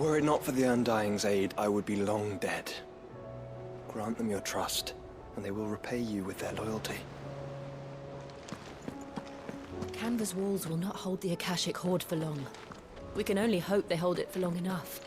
Were it not for the Undying's aid, I would be long dead. Grant them your trust, and they will repay you with their loyalty. Canva's walls will not hold the Akashic Horde for long. We can only hope they hold it for long enough.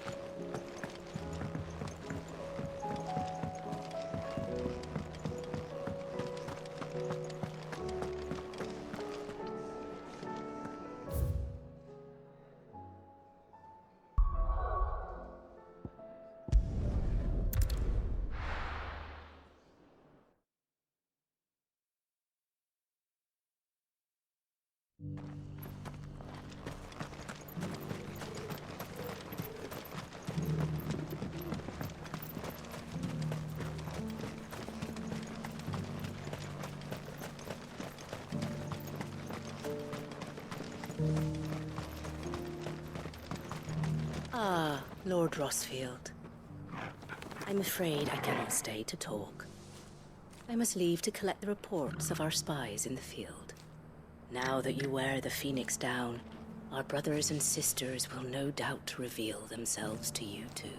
Ah, Lord Rossfield. I'm afraid I cannot stay to talk. I must leave to collect the reports of our spies in the field. Now that you wear the Phoenix down, our brothers and sisters will no doubt reveal themselves to you too.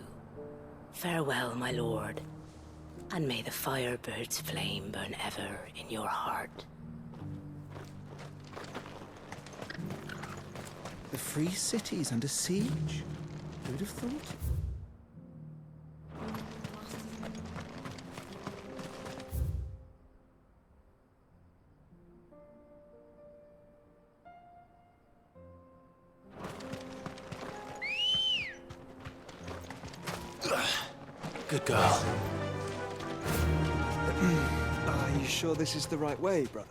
Farewell, my lord, and may the Firebird's flame burn ever in your heart. The free city's under siege? Who'd have thought? Good girl. Are you sure this is the right way, brother?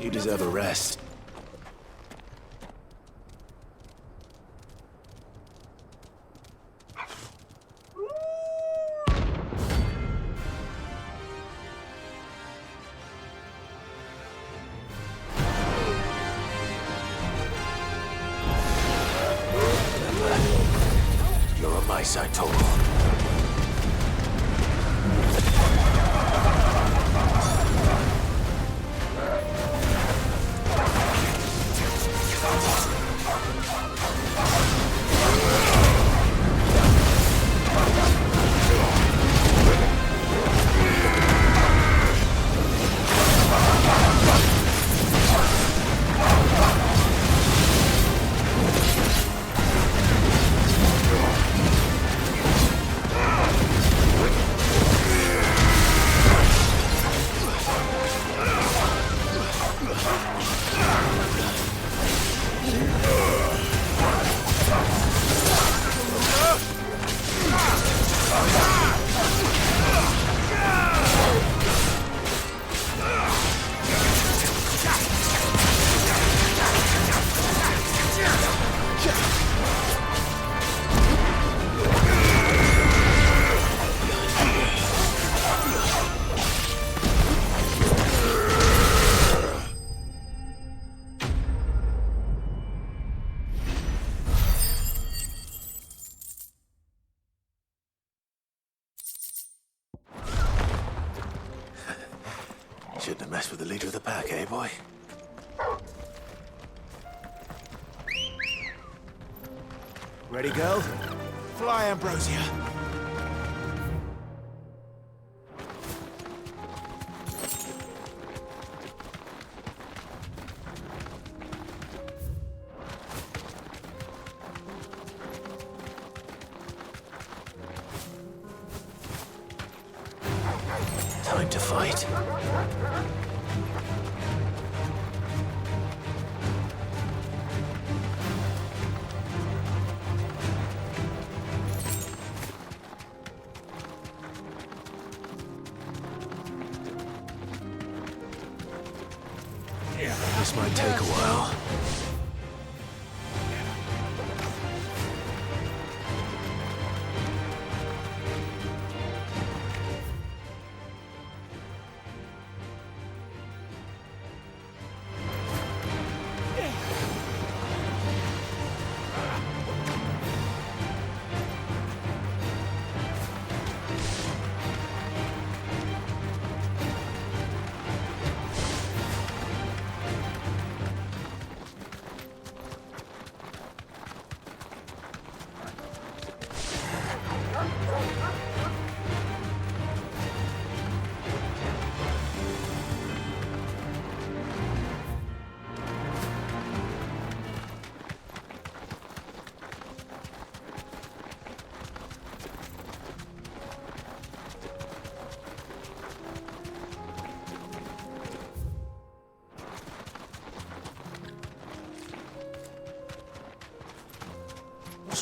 You deserve a rest. You're on my side, Total. Shouldn't have messed with the leader of the pack, eh, boy? Ready, girl? Fly, Ambrosia. Time to fight. This might take a while.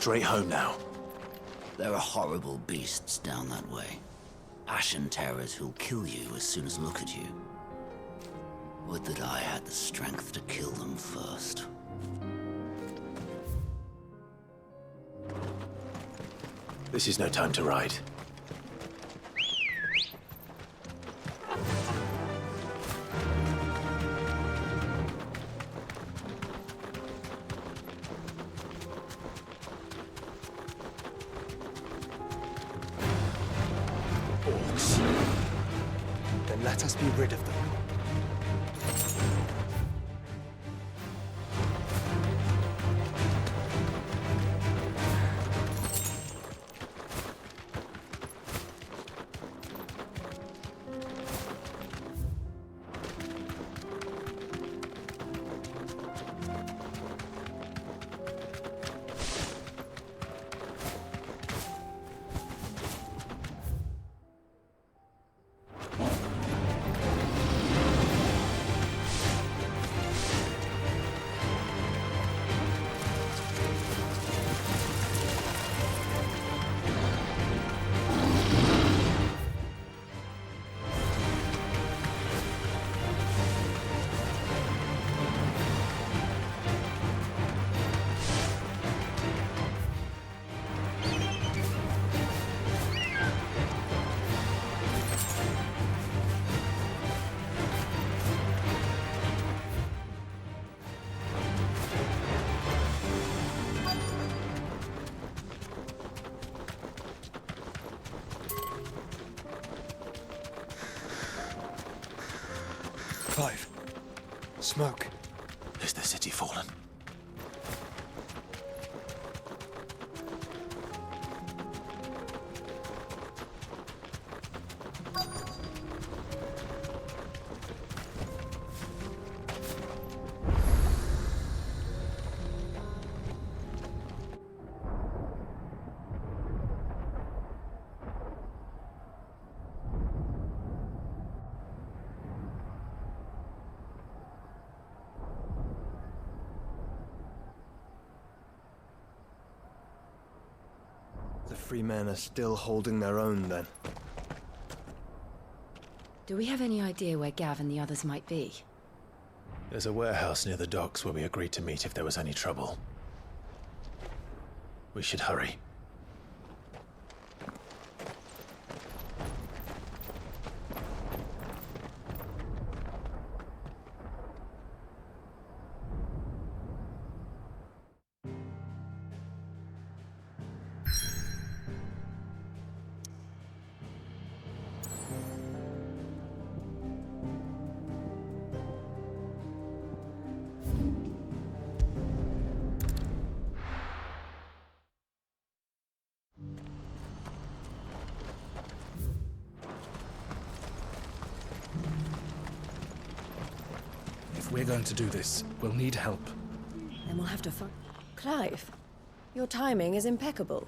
straight home now. There are horrible beasts down that way. Ashen terrors who'll kill you as soon as look at you. Would that I had the strength to kill them first. This is no time to ride. Orcs. Then let us be rid of them. Clive. Smoke. Is the city fallen? The free men are still holding their own, then. Do we have any idea where Gav and the others might be? There's a warehouse near the docks where we agreed to meet if there was any trouble. We should hurry. If we're going to do this, we'll need help. Then we'll have to find... Clive, your timing is impeccable.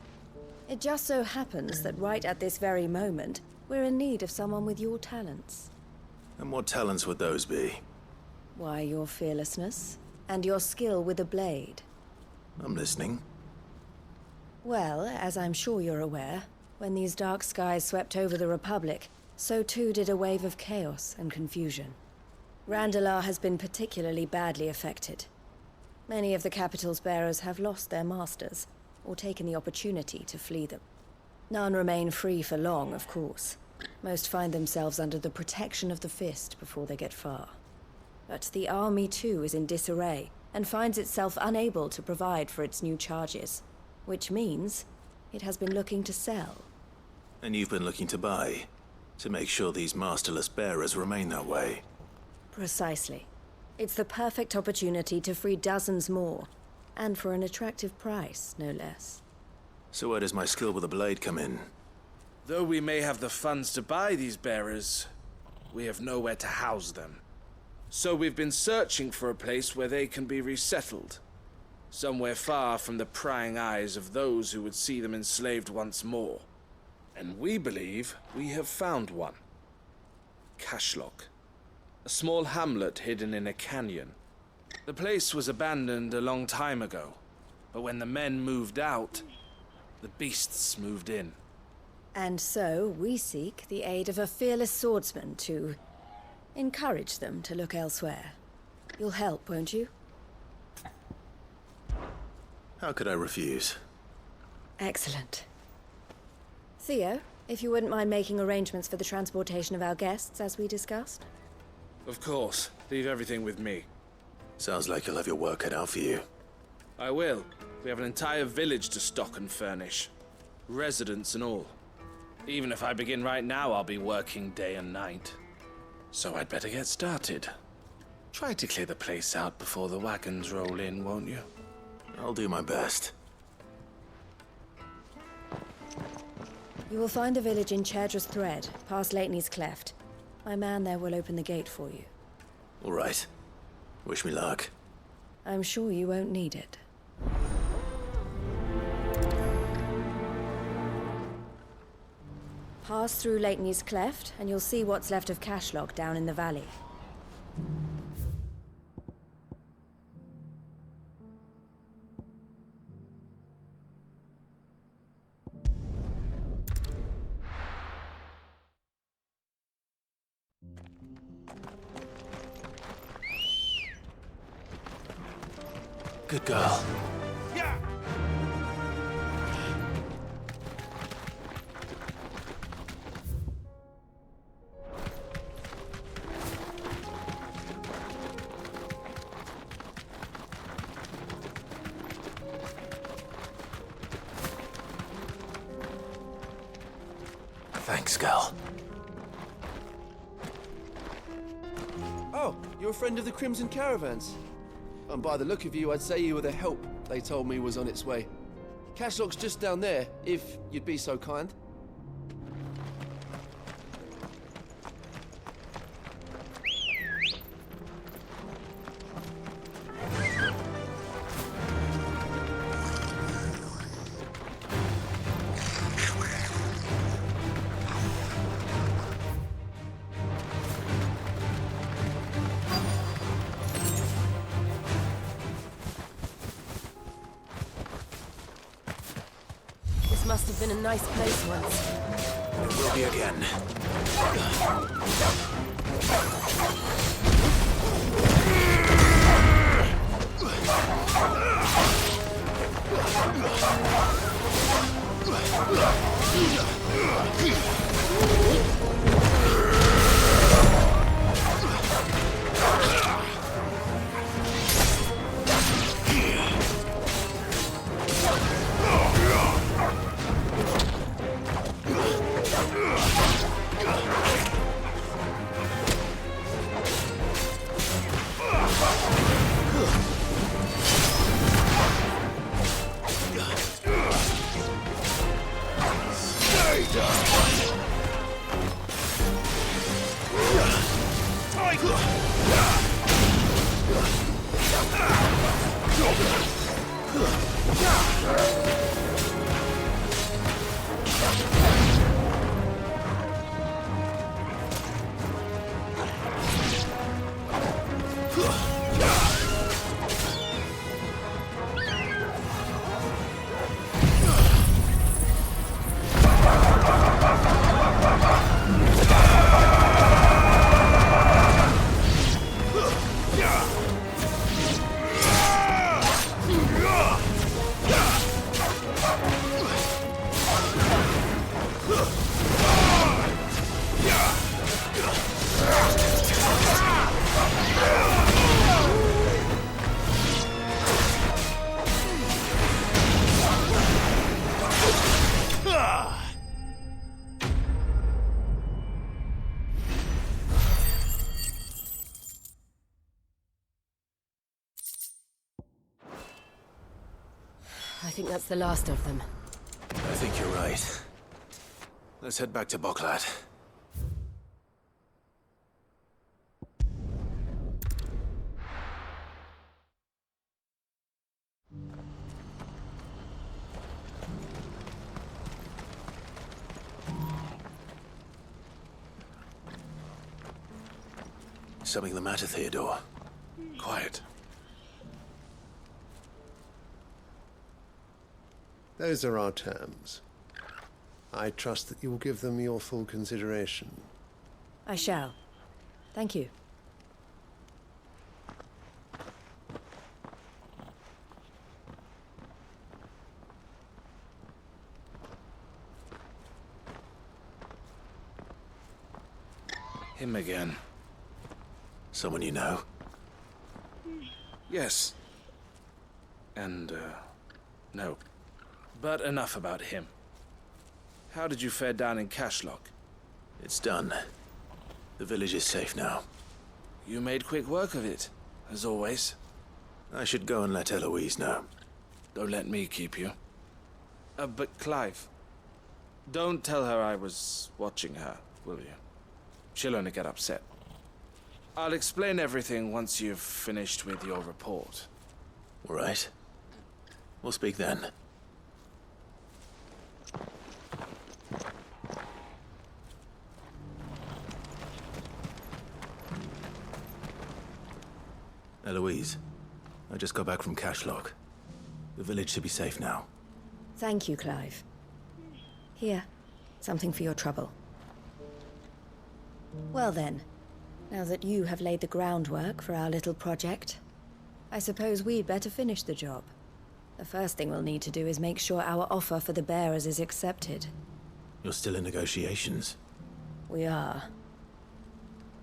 It just so happens that right at this very moment, we're in need of someone with your talents. And what talents would those be? Why, your fearlessness, and your skill with a blade. I'm listening. Well, as I'm sure you're aware, when these dark skies swept over the Republic, so too did a wave of chaos and confusion. Randalar has been particularly badly affected. Many of the capital's bearers have lost their masters, or taken the opportunity to flee them. None remain free for long, of course. Most find themselves under the protection of the Fist before they get far. But the army too is in disarray, and finds itself unable to provide for its new charges. Which means it has been looking to sell. And you've been looking to buy, to make sure these masterless bearers remain that way. Precisely. It's the perfect opportunity to free dozens more, and for an attractive price, no less. So where does my skill with a blade come in? Though we may have the funds to buy these bearers, we have nowhere to house them. So we've been searching for a place where they can be resettled. Somewhere far from the prying eyes of those who would see them enslaved once more. And we believe we have found one. Cashlock. A small hamlet hidden in a canyon. The place was abandoned a long time ago. But when the men moved out, the beasts moved in. And so we seek the aid of a fearless swordsman to encourage them to look elsewhere. You'll help, won't you? How could I refuse? Excellent. Theo, if you wouldn't mind making arrangements for the transportation of our guests, as we discussed. Of course. Leave everything with me. Sounds like you'll have your work cut out for you. I will. We have an entire village to stock and furnish. Residents and all. Even if I begin right now, I'll be working day and night. So I'd better get started. Try to clear the place out before the wagons roll in, won't you? I'll do my best. You will find a village in Chairdra's Thread, past Lateney's Cleft. My man there will open the gate for you. All right. Wish me luck. I'm sure you won't need it. Pass through Lateney's Cleft, and you'll see what's left of Cashlog down in the valley. Good girl. Thanks, girl. Oh, you're a friend of the Crimson Caravans. And by the look of you, I'd say you were the help they told me was on its way. Cashlog's just down there, if you'd be so kind. This must have been a nice place once. It will be again. I think that's the last of them. I think you're right. Let's head back to Boklat. Something the matter, Theodore? Quiet. Those are our terms. I trust that you will give them your full consideration. I shall. Thank you. Him again. Someone you know? Yes. And, no. But enough about him. How did you fare down in Cashlock? It's done. The village is safe now. You made quick work of it, as always. I should go and let Eloise know. Don't let me keep you. But Clive, don't tell her I was watching her, will you? She'll only get upset. I'll explain everything once you've finished with your report. All right. We'll speak then. Eloise, I just got back from Cashlock. The village should be safe now. Thank you, Clive. Here, something for your trouble. Well then, now that you have laid the groundwork for our little project, I suppose we'd better finish the job. The first thing we'll need to do is make sure our offer for the bearers is accepted. You're still in negotiations? We are.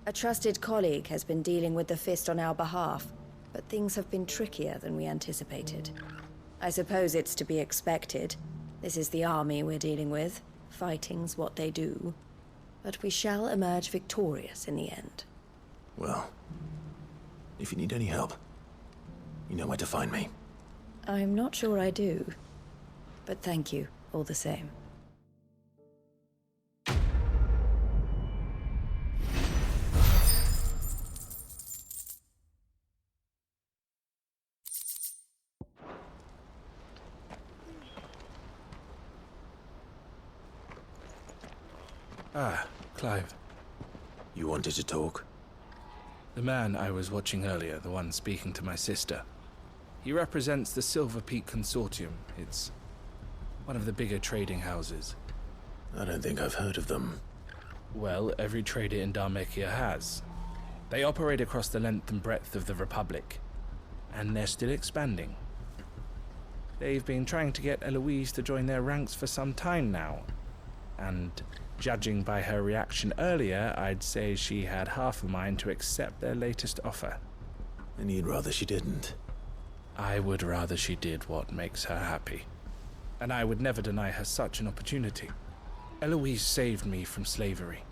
A trusted colleague has been dealing with the Fist on our behalf, but things have been trickier than we anticipated. I suppose it's to be expected. This is the army we're dealing with. Fighting's what they do. But we shall emerge victorious in the end. Well, if you need any help, you know where to find me. I'm not sure I do. But thank you, all the same. Ah, Clive. You wanted to talk? The man I was watching earlier, the one speaking to my sister. He represents the Silver Peak Consortium. It's one of the bigger trading houses. I don't think I've heard of them. Well, every trader in Dharmekia has. They operate across the length and breadth of the Republic, and they're still expanding. They've been trying to get Eloise to join their ranks for some time now, and judging by her reaction earlier, I'd say she had half a mind to accept their latest offer. And you'd rather she didn't? I would rather she did what makes her happy. And I would never deny her such an opportunity. Eloise saved me from slavery.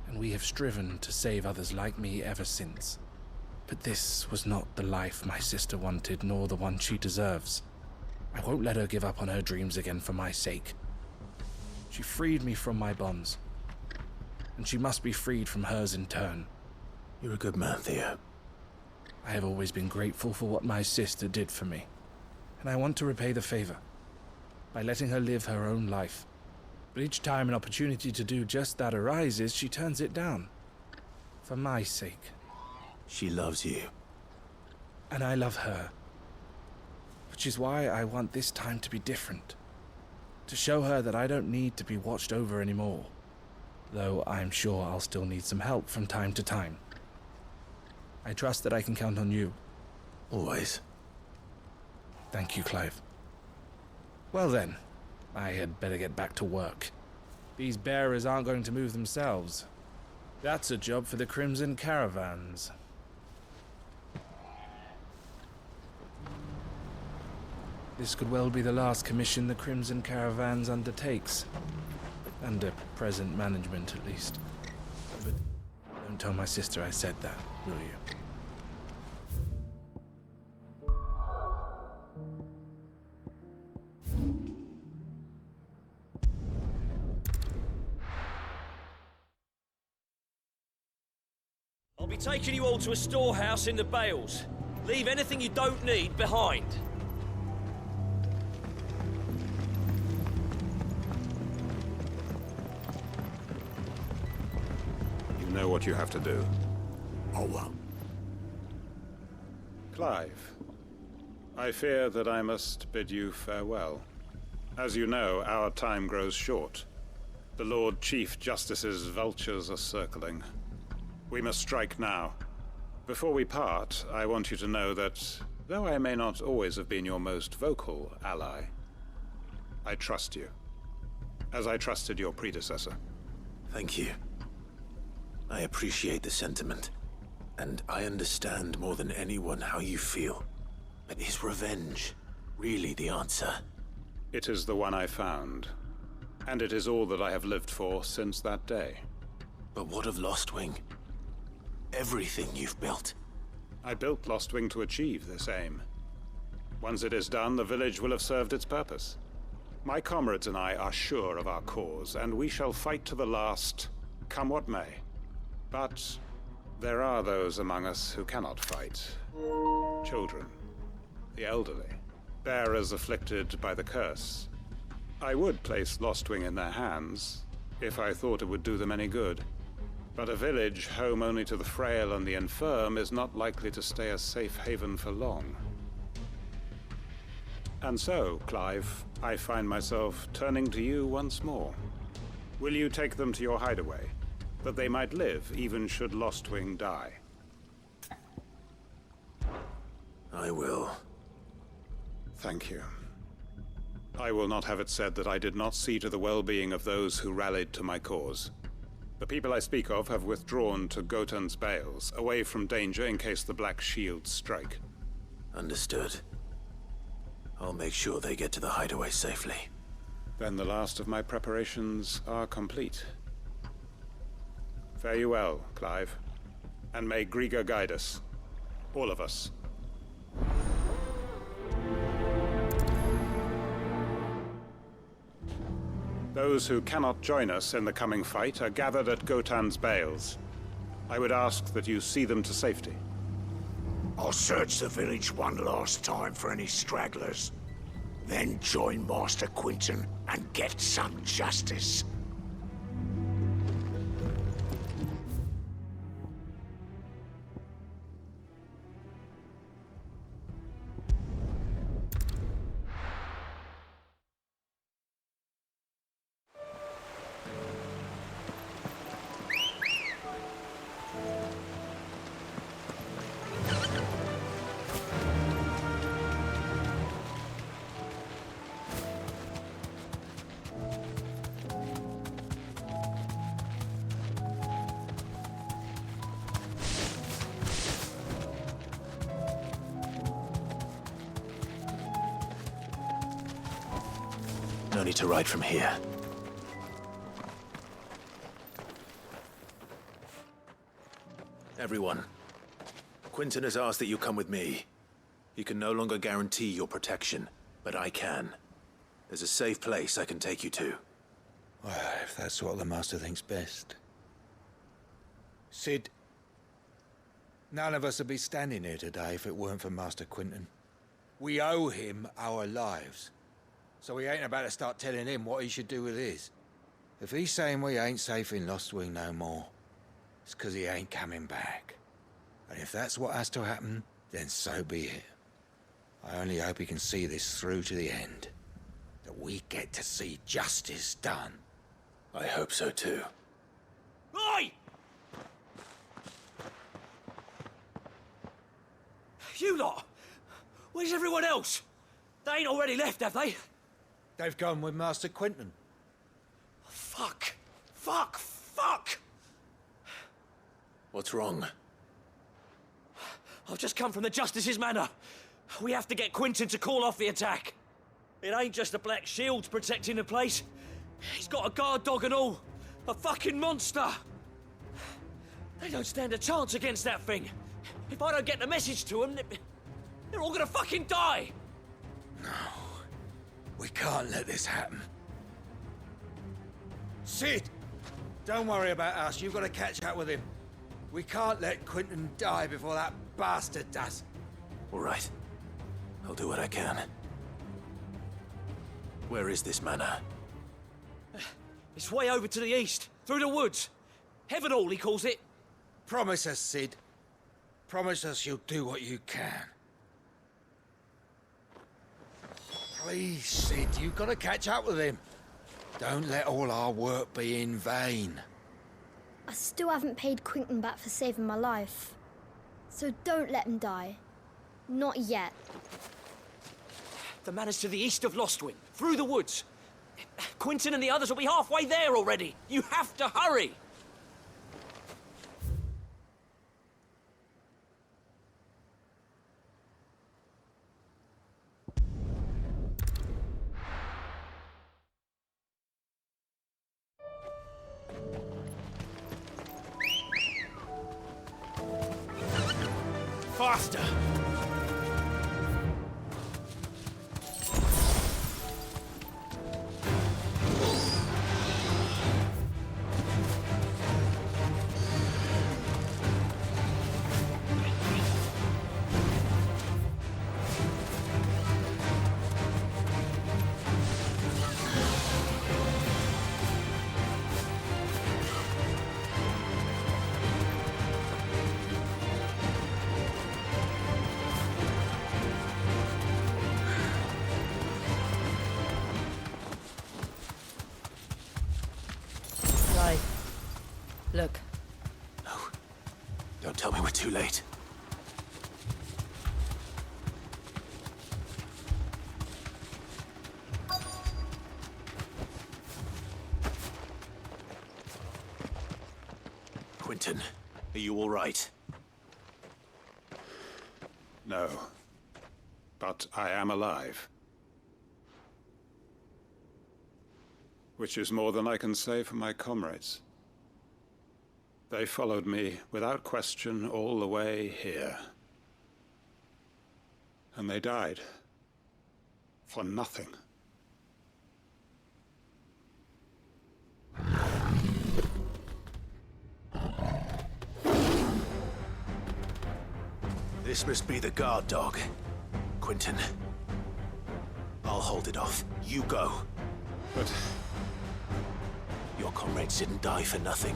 And we have striven to save others like me ever since. But this was not the life my sister wanted, nor the one she deserves. I won't let her give up on her dreams again for my sake. She freed me from my bonds, and she must be freed from hers in turn. You're a good man, Theo. I have always been grateful for what my sister did for me, and I want to repay the favor by letting her live her own life. But each time an opportunity to do just that arises, she turns it down. For my sake. She loves you. And I love her. Which is why I want this time to be different. To show her that I don't need to be watched over anymore. Though I'm sure I'll still need some help from time to time. I trust that I can count on you. Always. Thank you, Clive. Well then, I had better get back to work. These bearers aren't going to move themselves. That's a job for the Crimson Caravans. This could well be the last commission the Crimson Caravans undertakes. Under present management, at least. But don't tell my sister I said that, will you? I'll be taking you all to a storehouse in the Bales. Leave anything you don't need behind. You know what you have to do. Oh, well. Clive, I fear that I must bid you farewell. As you know, our time grows short. The Lord Chief Justice's vultures are circling. We must strike now. Before we part, I want you to know that, though I may not always have been your most vocal ally, I trust you, as I trusted your predecessor. Thank you. I appreciate the sentiment, and I understand more than anyone how you feel. But is revenge really the answer? It is the one I found, and it is all that I have lived for since that day. But what of Lostwing? Everything you've built. I built Lostwing to achieve this aim. Once it is done, the village will have served its purpose. My comrades and I are sure of our cause, and we shall fight to the last, come what may. But there are those among us who cannot fight. Children, the elderly, bearers afflicted by the curse. I would place Lostwing in their hands, if I thought it would do them any good. But a village home only to the frail and the infirm is not likely to stay a safe haven for long. And so, Clive, I find myself turning to you once more. Will you take them to your hideaway, that they might live even should Lostwing die? I will. Thank you. I will not have it said that I did not see to the well-being of those who rallied to my cause. The people I speak of have withdrawn to Gotan's Bales, away from danger in case the Black Shields strike. Understood. I'll make sure they get to the hideaway safely. Then the last of my preparations are complete. Fare you well, Clive. And may Griga guide us. All of us. Those who cannot join us in the coming fight are gathered at Gotan's Bales. I would ask that you see them to safety. I'll search the village one last time for any stragglers. Then join Master Quinton and get some justice. No need to ride from here. Everyone, Quinton has asked that you come with me. He can no longer guarantee your protection, but I can. There's a safe place I can take you to. Well, if that's what the Master thinks best. Sid, none of us would be standing here today if it weren't for Master Quinton. We owe him our lives. So we ain't about to start telling him what he should do with his. If he's saying we ain't safe in Lostwing no more, it's 'cause he ain't coming back. And if that's what has to happen, then so be it. I only hope he can see this through to the end. That we get to see justice done. I hope so too. Oi! You lot! Where's everyone else? They ain't already left, have they? They've gone with Master Quinton. Fuck! Fuck! Fuck! What's wrong? I've just come from the Justice's manor. We have to get Quinton to call off the attack. It ain't just the Black Shields protecting the place. He's got a guard dog and all. A fucking monster. They don't stand a chance against that thing. If I don't get the message to them, they're all gonna fucking die. No. We can't let this happen. Sid! Don't worry about us. You've got to catch up with him. We can't let Quinton die before that bastard does. All right. I'll do what I can. Where is this manor? It's way over to the east, through the woods. Heaven Hall, he calls it. Promise us, Sid. Promise us you'll do what you can. Please, Sid, you've got to catch up with him. Don't let all our work be in vain. I still haven't paid Quentin back for saving my life. So don't let him die. Not yet. The man is to the east of Lostwing, through the woods. Quentin and the others will be halfway there already. You have to hurry. Faster! Look. No. Don't tell me we're too late. Quentin, are you all right? No. But I am alive. Which is more than I can say for my comrades. They followed me without question all the way here. And they died. For nothing. This must be the guard dog. Quentin. I'll hold it off. You go. But... your comrades didn't die for nothing.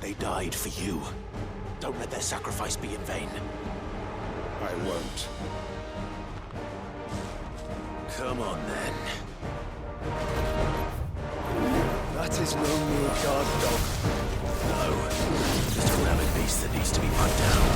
They died for you. Don't let their sacrifice be in vain. I won't. Come on, then. That is no mere guard dog. No. Just a rabid beast that needs to be put down.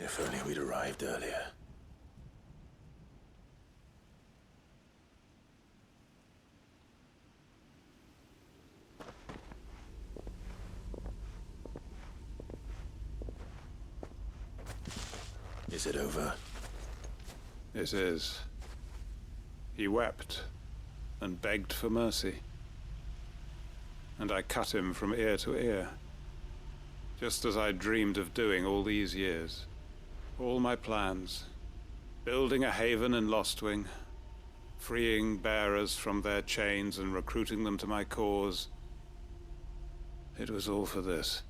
If only we'd arrived earlier. Is it over? It is. He wept and begged for mercy. And I cut him from ear to ear, just as I dreamed of doing all these years. All my plans, building a haven in Lostwing, freeing bearers from their chains and recruiting them to my cause. It was all for this.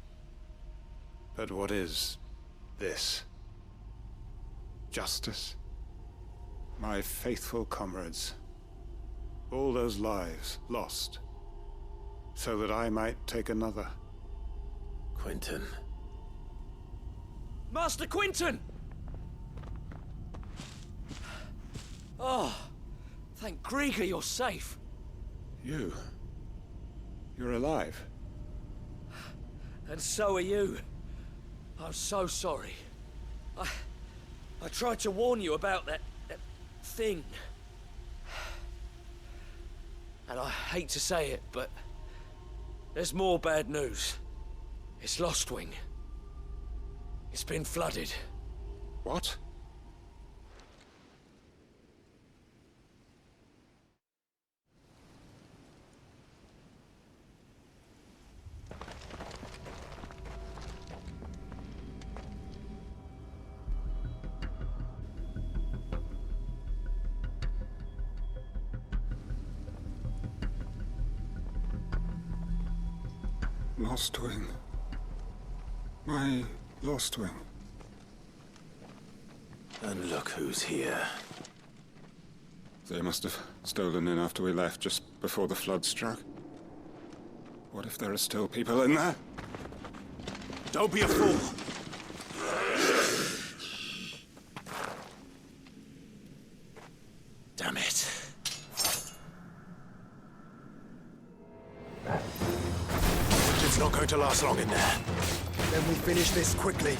But what is this? Justice? My faithful comrades. All those lives lost, so that I might take another. Quentin. Master Quinton! Oh, thank Grieger you're safe. You're alive. And so are you. I'm so sorry. I tried to warn you about that thing. And I hate to say it, but there's more bad news. It's Lostwing. It's been flooded. What? Lostwing. My Lostwing. And look who's here. They must have stolen in after we left, just before the flood struck. What if there are still people in there? Don't be a fool! Damn it. It's not going to last long in there. Then we finish this quickly.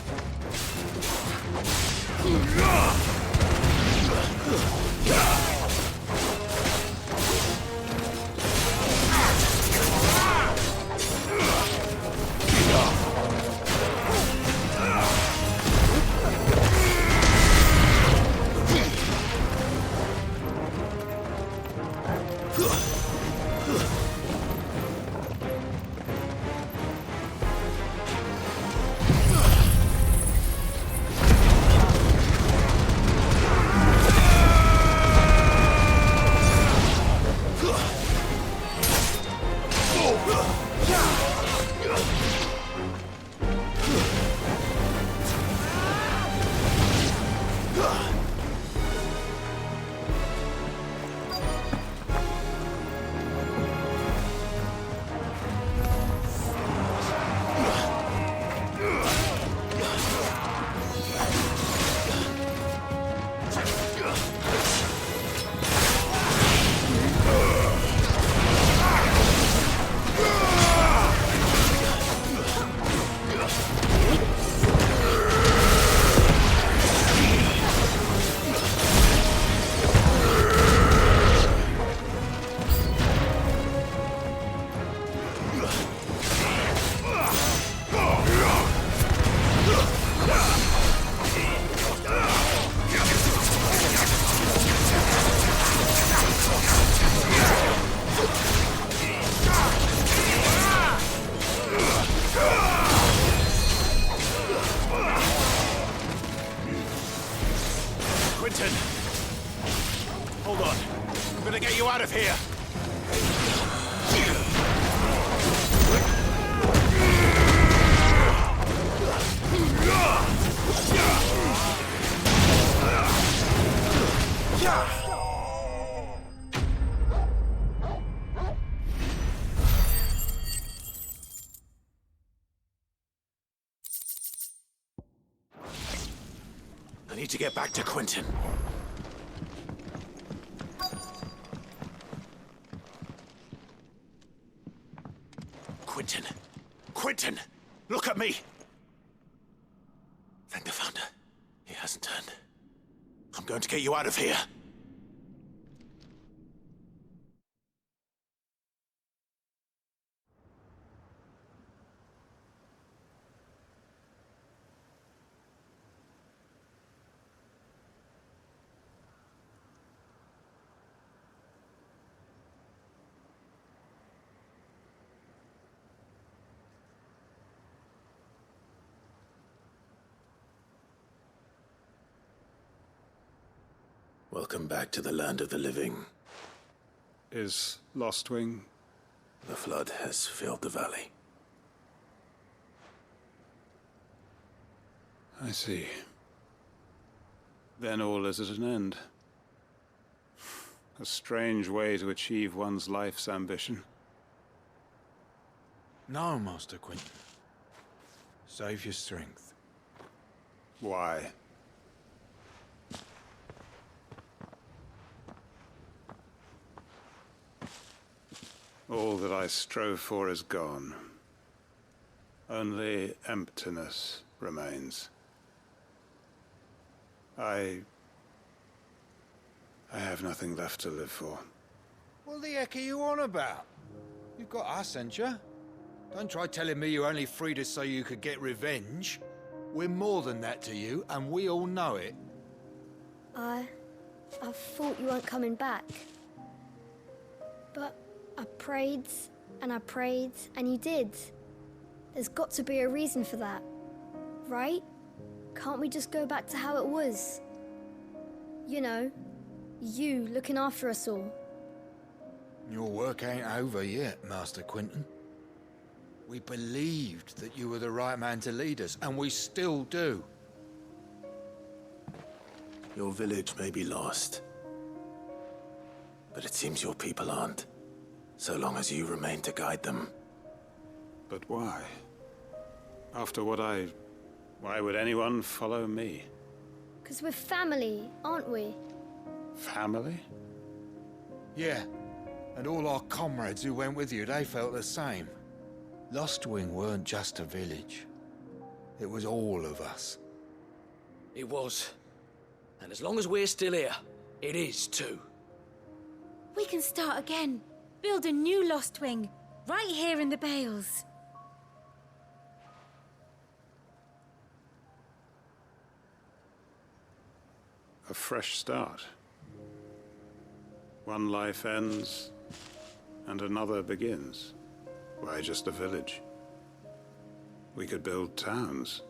Quentin! Hold on. I'm gonna get you out of here! I need to get back to Quentin. Quentin! Quentin! Look at me! Thank the Founder. He hasn't turned. I'm going to get you out of here. Welcome back to the land of the living. Is Lostwing? The flood has filled the valley. I see. Then all is at an end. A strange way to achieve one's life's ambition. No, Master Quinton. Save your strength. Why? All that I strove for is gone. Only emptiness remains. I have nothing left to live for. What the heck are you on about? You've got us, ain't you? Don't try telling me you only freed us so you could get revenge. We're more than that to you, and we all know it. I thought you weren't coming back. But I prayed, and you did. There's got to be a reason for that, right? Can't we just go back to how it was? You know, you looking after us all. Your work ain't over yet, Master Quinton. We believed that you were the right man to lead us, and we still do. Your village may be lost, but it seems your people aren't, so long as you remain to guide them. But why? After what why would anyone follow me? 'Cause we're family, aren't we? Family? Yeah, and all our comrades who went with you, they felt the same. Lostwing weren't just a village. It was all of us. It was. And as long as we're still here, it is too. We can start again. Build a new Lostwing, right here in the Bales. A fresh start. One life ends, and another begins. Why just a village? We could build towns.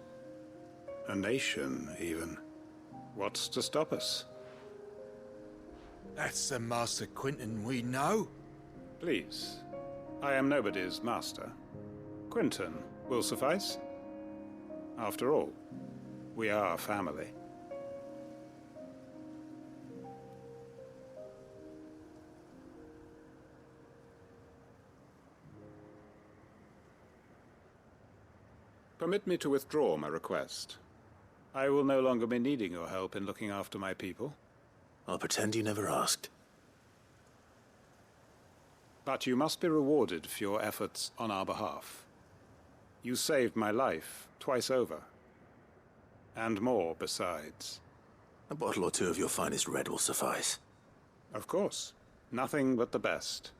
A nation, even. What's to stop us? That's the Master Quinton we know. Please. I am nobody's master. Quinton will suffice. After all, we are family. Permit me to withdraw my request. I will no longer be needing your help in looking after my people. I'll pretend you never asked. But you must be rewarded for your efforts on our behalf. You saved my life twice over. And more besides. A bottle or two of your finest red will suffice. Of course. Nothing but the best.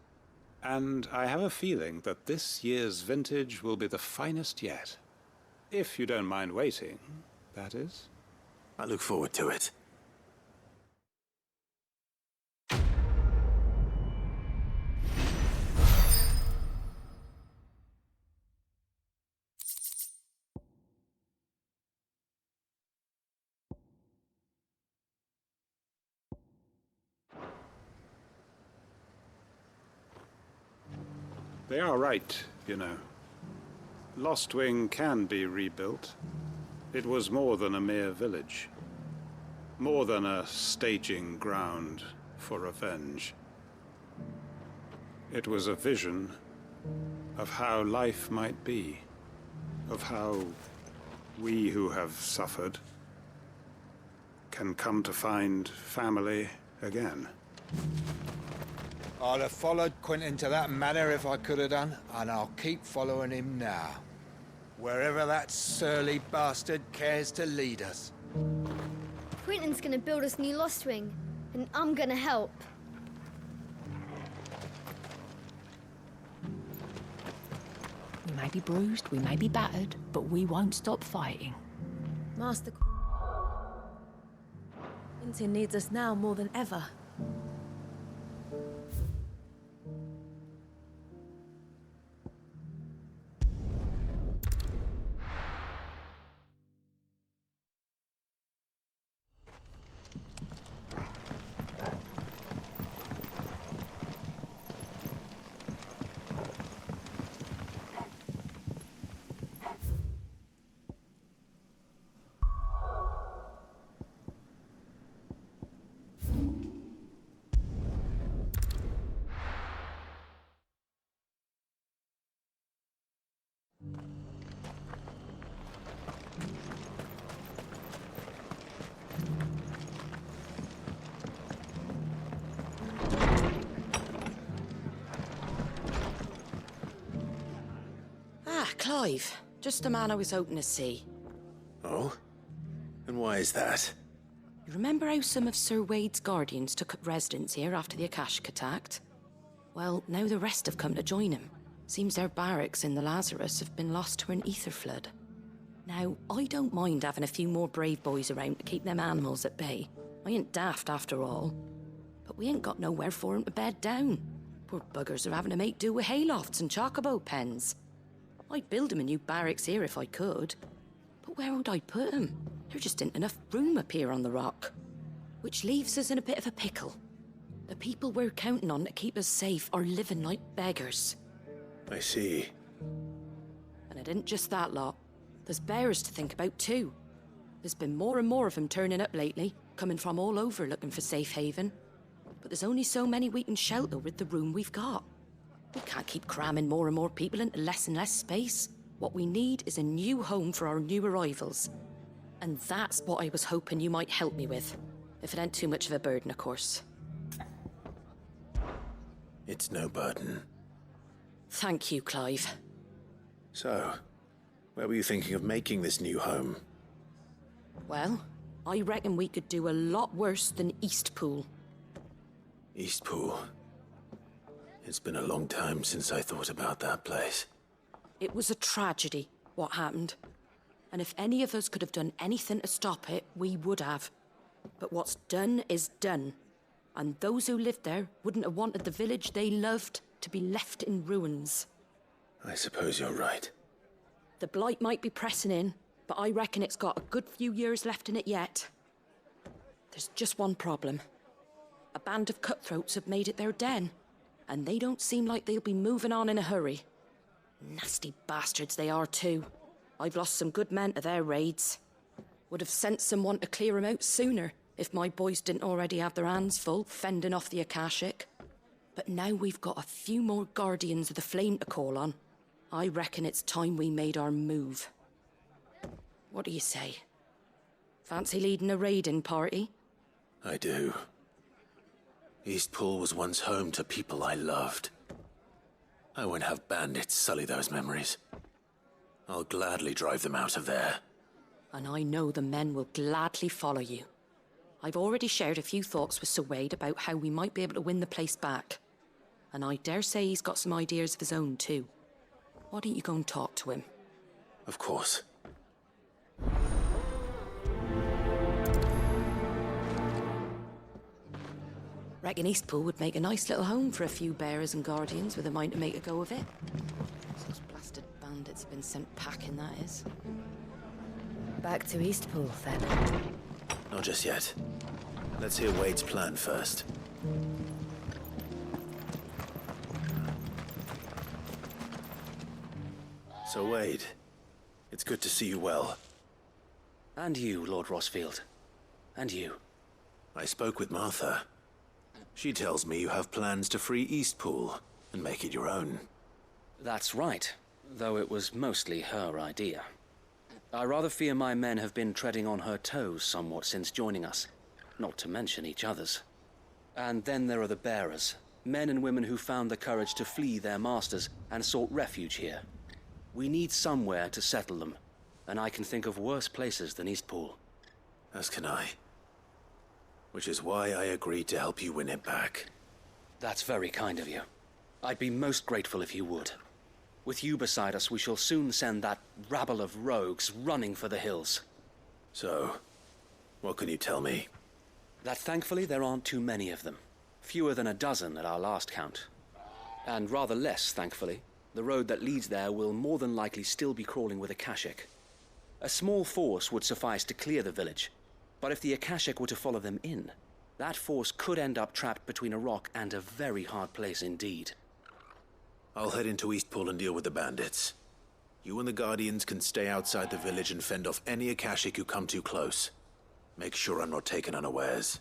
And I have a feeling that this year's vintage will be the finest yet. If you don't mind waiting, that is. I look forward to it. They are right, you know. Lostwing can be rebuilt. It was more than a mere village. More than a staging ground for revenge. It was a vision of how life might be. Of how we who have suffered can come to find family again. I'd have followed Quinton to that manor if I could have done, and I'll keep following him now. Wherever that surly bastard cares to lead us. Quinton's gonna build us new Lostwing, and I'm gonna help. We may be bruised, we may be battered, but we won't stop fighting. Master Quinton needs us now more than ever. Clive. Just the man I was hoping to see. Oh? And why is that? You remember how some of Sir Wade's guardians took up residence here after the Akashic attacked? Well, now the rest have come to join him. Seems their barracks in the Lazarus have been lost to an ether flood. Now, I don't mind having a few more brave boys around to keep them animals at bay. I ain't daft after all. But we ain't got nowhere for 'em to bed down. Poor buggers are having to make do with haylofts and chocobo pens. I'd build 'em a new barracks here if I could. But where would I put 'em? There just ain't enough room up here on the rock. Which leaves us in a bit of a pickle. The people we're counting on to keep us safe are living like beggars. I see. And it ain't just that lot. There's bears to think about too. There's been more and more of them turning up lately, coming from all over looking for safe haven. But there's only so many we can shelter with the room we've got. We can't keep cramming more and more people into less and less space. What we need is a new home for our new arrivals. And that's what I was hoping you might help me with. If it ain't too much of a burden, of course. It's no burden. Thank you, Clive. So, where were you thinking of making this new home? Well, I reckon we could do a lot worse than Eastpool. Eastpool. It's been a long time since I thought about that place. It was a tragedy, what happened. And if any of us could have done anything to stop it, we would have. But what's done is done. And those who lived there wouldn't have wanted the village they loved to be left in ruins. I suppose you're right. The blight might be pressing in, but I reckon it's got a good few years left in it yet. There's just one problem. A band of cutthroats have made it their den, and they don't seem like they'll be moving on in a hurry. Nasty bastards they are too. I've lost some good men to their raids. Would have sent someone to clear 'em out sooner if my boys didn't already have their hands full fending off the Akashic. But now we've got a few more Guardians of the Flame to call on. I reckon it's time we made our move. What do you say? Fancy leading a raiding party? I do. Eastpool was once home to people I loved. I won't have bandits sully those memories. I'll gladly drive them out of there. And I know the men will gladly follow you. I've already shared a few thoughts with Sir Wade about how we might be able to win the place back. And I dare say he's got some ideas of his own too. Why don't you go and talk to him? Of course. Reckon Eastpool would make a nice little home for a few bearers and guardians with a mind to make a go of it. Those blasted bandits have been sent packing, that is. Back to Eastpool, then. Not just yet. Let's hear Wade's plan first. So, Wade, it's good to see you well. And you, Lord Rossfield. And you. I spoke with Martha. She tells me you have plans to free Eastpool and make it your own. That's right, though it was mostly her idea. I rather fear my men have been treading on her toes somewhat since joining us, not to mention each other's. And then there are the bearers, men and women who found the courage to flee their masters and sought refuge here. We need somewhere to settle them, and I can think of worse places than Eastpool. As can I. Which is why I agreed to help you win it back. That's very kind of you. I'd be most grateful if you would. With you beside us, we shall soon send that rabble of rogues running for the hills. So, what can you tell me? That thankfully there aren't too many of them. Fewer than a dozen at our last count. And rather less, thankfully. The road that leads there will more than likely still be crawling with Akashic. A small force would suffice to clear the village. But if the Akashic were to follow them in, that force could end up trapped between a rock and a very hard place indeed. I'll head into Eastpool and deal with the bandits. You and the Guardians can stay outside the village and fend off any Akashic who come too close. Make sure I'm not taken unawares.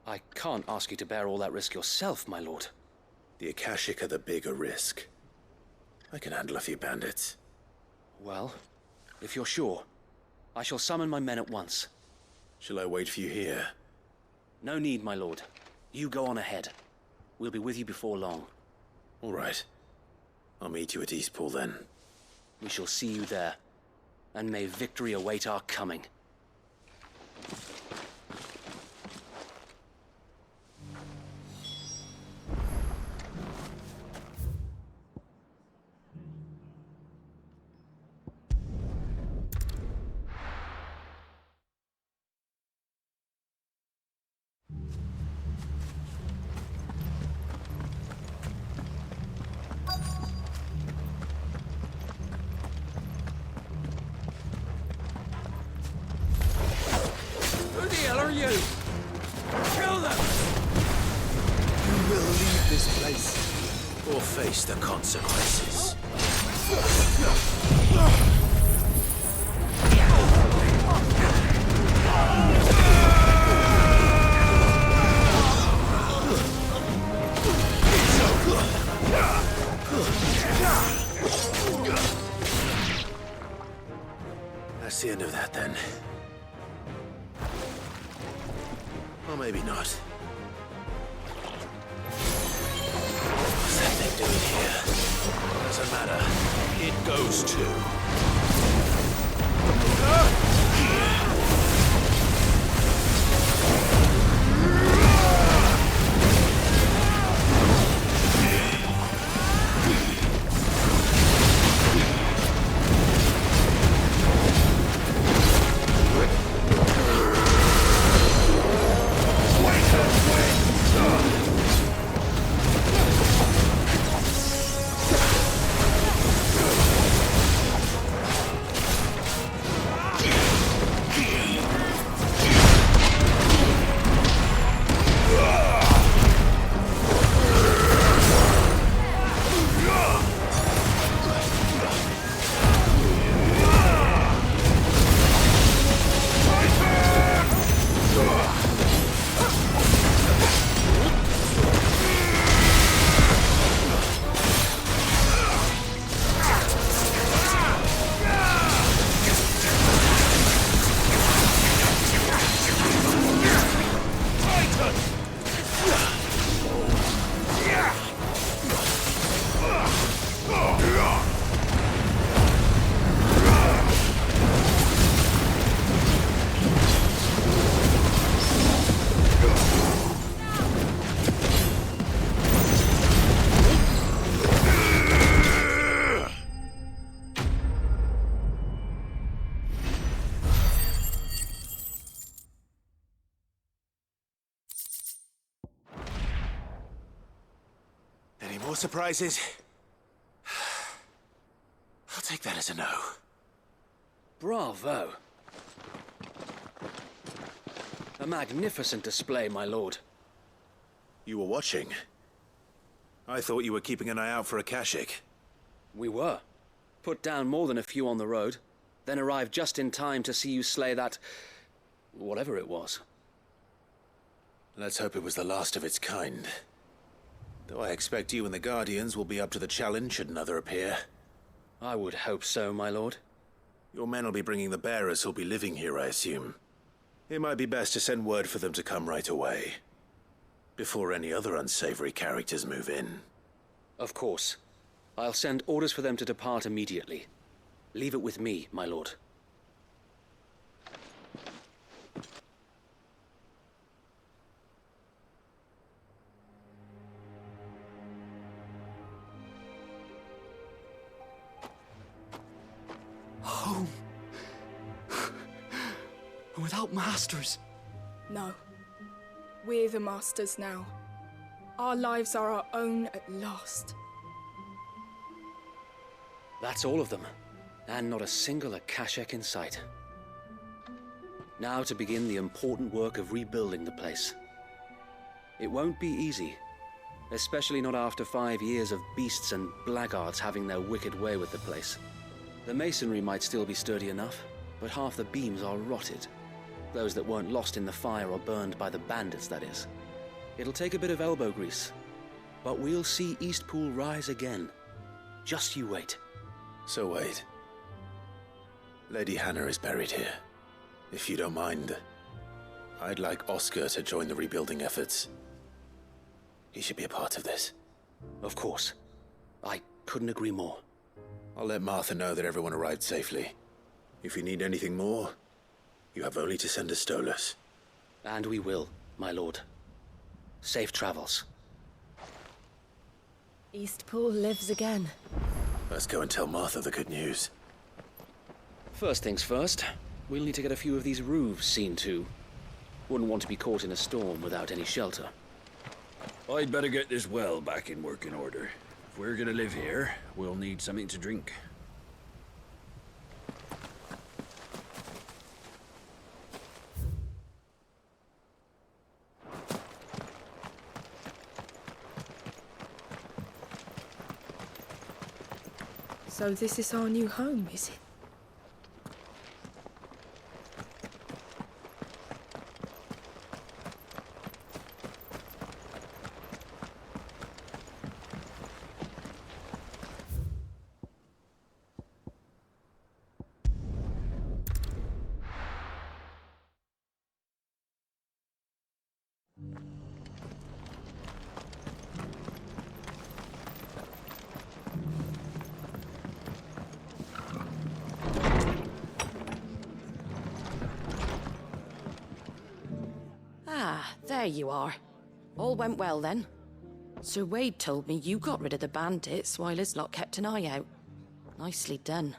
I can't ask you to bear all that risk yourself, my lord. The Akashic are the bigger risk. I can handle a few bandits. Well, if you're sure, I shall summon my men at once. Shall I wait for you here? No need, my lord. You go on ahead. We'll be with you before long. All right. I'll meet you at Eastpool then. We shall see you there, and may victory await our coming. Who the hell are you? Kill them! You will leave this place, or face the consequences. That's the end of that, then. Or maybe not. What's that thing doing here? Doesn't matter. It goes too. Any more surprises? I'll take that as a no. Bravo. A magnificent display, my lord. You were watching? I thought you were keeping an eye out for a Kashik. We were. Put down more than a few on the road, then arrived just in time to see you slay that... whatever it was. Let's hope it was the last of its kind. Though I expect you and the Guardians will be up to the challenge should another appear. I would hope so, my lord. Your men will be bringing the bearers who'll be living here, I assume. It might be best to send word for them to come right away, before any other unsavory characters move in. Of course. I'll send orders for them to depart immediately. Leave it with me, my lord. Home. Without masters. No. We're the masters now. Our lives are our own at last. That's all of them. And not a single Akashek in sight. Now to begin the important work of rebuilding the place. It won't be easy. Especially not after 5 years of beasts and blackguards having their wicked way with the place. The masonry might still be sturdy enough, but half the beams are rotted. Those that weren't lost in the fire or burned by the bandits, that is. It'll take a bit of elbow grease, but we'll see Eastpool rise again. Just you wait. So wait. Lady Hannah is buried here. If you don't mind, I'd like Oscar to join the rebuilding efforts. He should be a part of this. Of course. I couldn't agree more. I'll let Martha know that everyone arrived safely. If you need anything more, you have only to send a Stolas. And we will, my lord. Safe travels. Eastpool lives again. Let's go and tell Martha the good news. First things first, we'll need to get a few of these roofs seen to. Wouldn't want to be caught in a storm without any shelter. I'd better get this well back in working order. If we're gonna live here, we'll need something to drink. So this is our new home, is it? Ah, there you are. All went well then. Sir Wade told me you got rid of the bandits while his lot kept an eye out. Nicely done.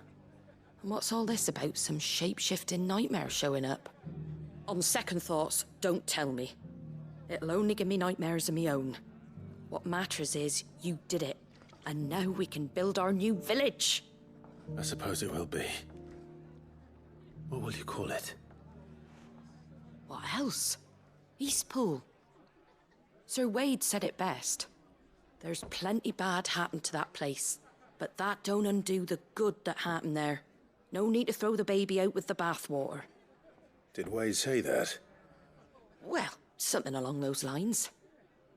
And what's all this about some shape-shifting nightmare showing up? On second thoughts, don't tell me. It'll only give me nightmares of me own. What matters is you did it. And now we can build our new village. I suppose it will be. What will you call it? What else? Eastpool. Sir Wade said it best. There's plenty bad happened to that place, but that don't undo the good that happened there. No need to throw the baby out with the bathwater. Did Wade say that? Well, something along those lines.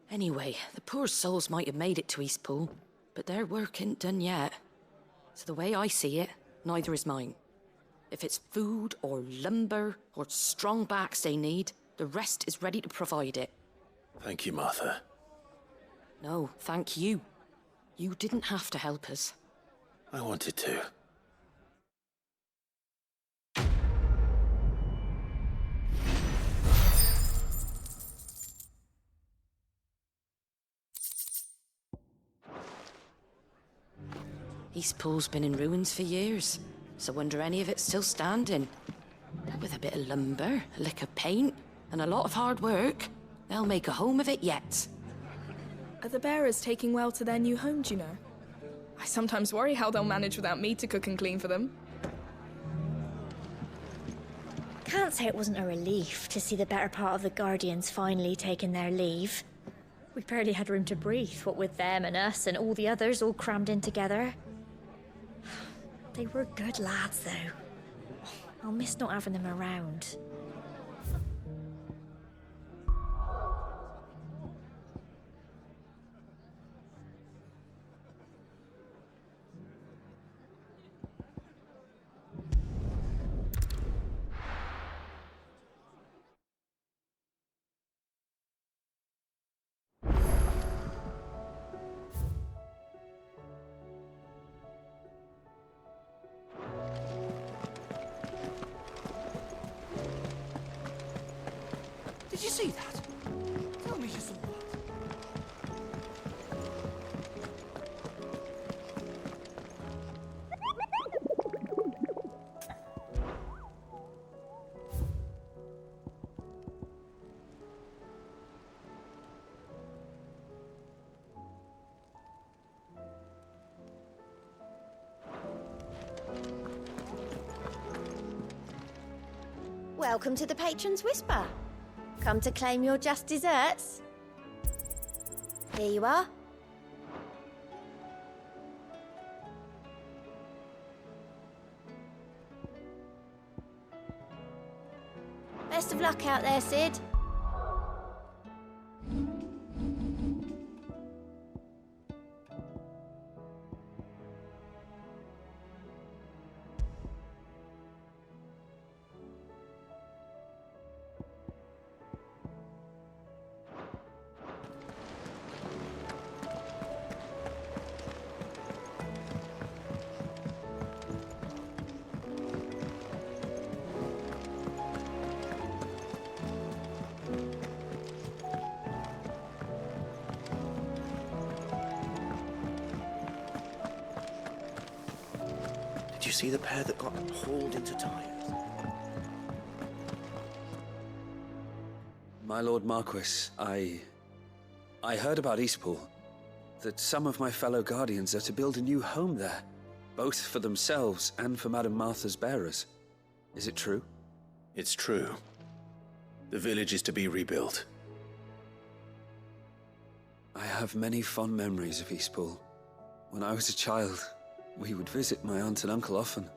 Anyway, the poor souls might have made it to Eastpool, but their work ain't done yet. So the way I see it, neither is mine. If it's food or lumber or strong backs they need, the rest is ready to provide it. Thank you, Martha. No, thank you. You didn't have to help us. I wanted to. Eastpool's been in ruins for years, so wonder any of it's still standing. With a bit of lumber, a lick of paint, and a lot of hard work, they'll make a home of it yet. Are the bearers taking well to their new home, do you know? I sometimes worry how they'll manage without me to cook and clean for them. Can't say it wasn't a relief to see the better part of the Guardians finally taking their leave. We barely had room to breathe, what with them and us and all the others all crammed in together. They were good lads, though. I'll miss not having them around. Did you see that? Tell me you saw that. Welcome to the Patron's Whisper. Come to claim your just desserts? Here you are. Best of luck out there, Sid. you see the pair that got hauled into Tyre? My Lord Marquis, I heard about Eastpool. That some of my fellow Guardians are to build a new home there, both for themselves and for Madame Martha's bearers. Is it true? It's true. The village is to be rebuilt. I have many fond memories of Eastpool. When I was a child, we would visit my aunt and uncle often.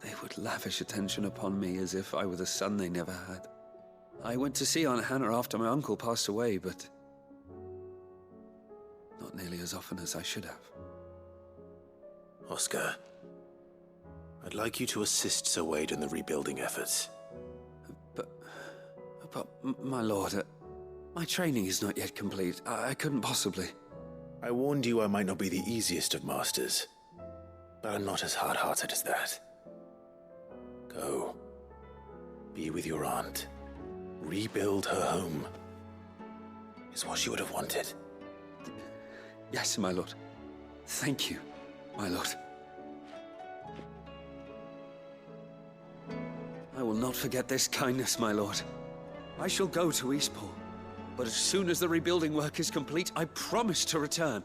They would lavish attention upon me as if I were the son they never had. I went to see Aunt Hannah after my uncle passed away, but not nearly as often as I should have. Oscar, I'd like you to assist Sir Wade in the rebuilding efforts. But my lord, my training is not yet complete. I couldn't possibly. I warned you I might not be the easiest of masters, but I'm not as hard-hearted as that. Go. Be with your aunt. Rebuild her home. Is what she would have wanted. Yes, my lord. Thank you, my lord. I will not forget this kindness, my lord. I shall go to Eastpool, but as soon as the rebuilding work is complete, I promise to return.